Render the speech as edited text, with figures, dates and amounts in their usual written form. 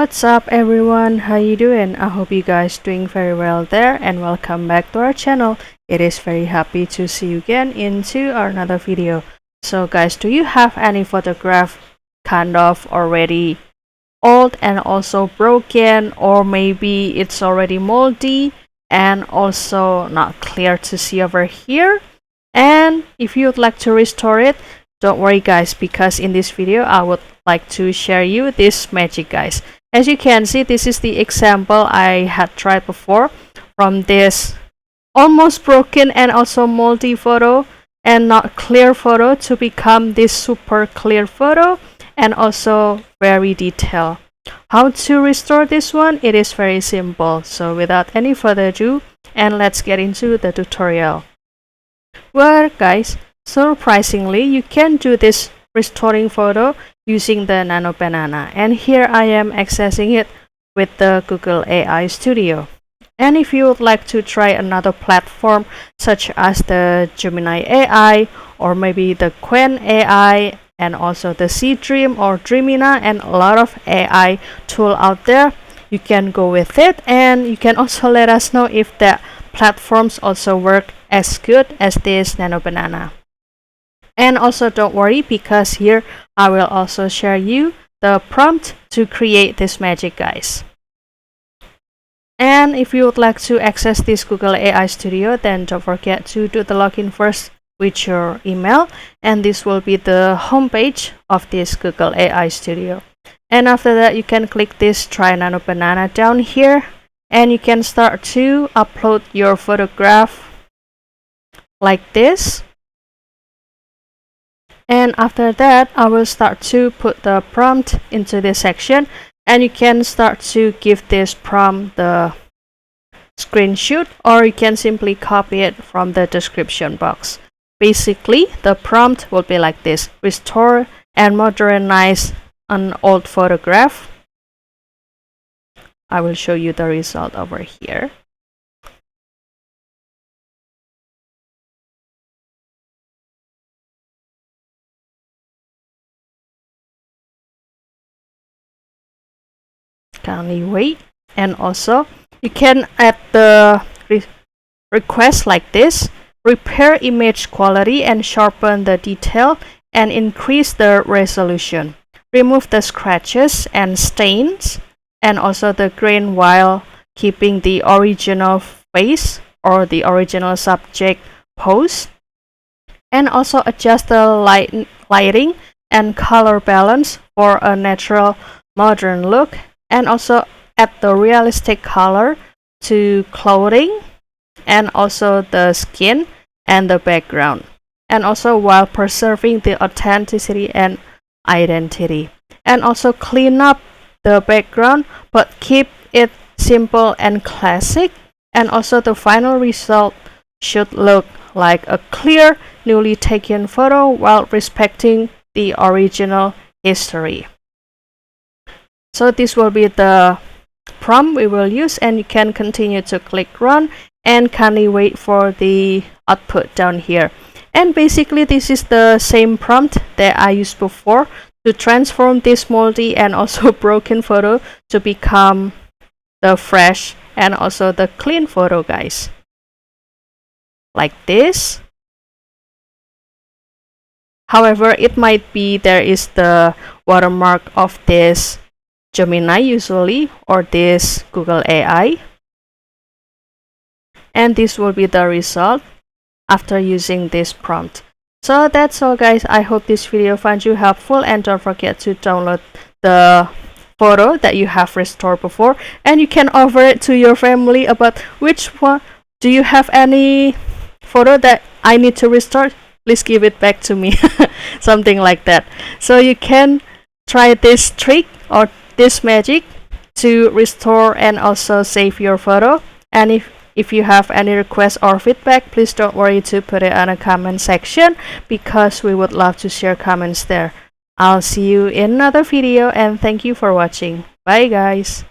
What's up everyone, how you doing? I hope you guys doing very well there, and welcome back to our channel. It is very happy to see you again into another video. So guys, do you have any photograph kind of already old and also broken, or maybe it's already moldy and also not clear to see over here? And if you would like to restore it, don't worry guys, because in this video I would like to share you this magic guys. As you can see, this is the example I had tried before from this almost broken and also moldy photo and not clear photo to become this super clear photo and also very detailed. How to restore this one? It is very simple. So without any further ado, and let's get into the tutorial. Well guys, surprisingly, you can do this restoring photo using the Nano Banana, and here I am accessing it with the Google AI Studio. And if you would like to try another platform such as the Gemini AI or maybe the Quen AI and also the Dream or Dreamina and a lot of AI tool out there, you can go with it, and you can also let us know if the platforms also work as good as this Nano Banana. And also don't worry, because here I will also share you the prompt to create this magic guys. And if you would like to access this Google AI Studio, then don't forget to do the login first with your email, and this will be the homepage of this Google AI Studio. And after that, you can click this Try Nano Banana down here, and you can start to upload your photograph like this. And after that, I will start to put the prompt into this section, and you can start to give this prompt the screenshot, or you can simply copy it from the description box. Basically, the prompt will be like this: restore and modernize an old photograph. I will show you the result over here. Kindly wait. And also you can add the request like this: repair image quality and sharpen the detail and increase the resolution, remove the scratches and stains and also the grain while keeping the original face or the original subject pose, and also adjust the lighting and color balance for a natural modern look, and also add the realistic color to clothing and also the skin and the background, and also while preserving the authenticity and identity. And also clean up the background but keep it simple and classic, and also the final result should look like a clear newly taken photo while respecting the original history. So this will be the prompt we will use, and you can continue to click run and kindly wait for the output down here. And basically this is the same prompt that I used before to transform this moldy and also broken photo to become the fresh and also the clean photo guys, like this. However, it might be there is the watermark of this Gemini usually, or this Google AI. And this will be the result after using this prompt. So that's all guys. I hope this video found you helpful, and don't forget to download the photo that you have restored before, and you can offer it to your family about which one. Do you have any photo that I need to restore? Please give it back to me. Something like that. So you can try this trick or this magic to restore and also save your photo. And if you have any requests or feedback, please don't worry to put it on a comment section, because we would love to share comments there. I'll see you in another video, and thank you for watching. Bye guys.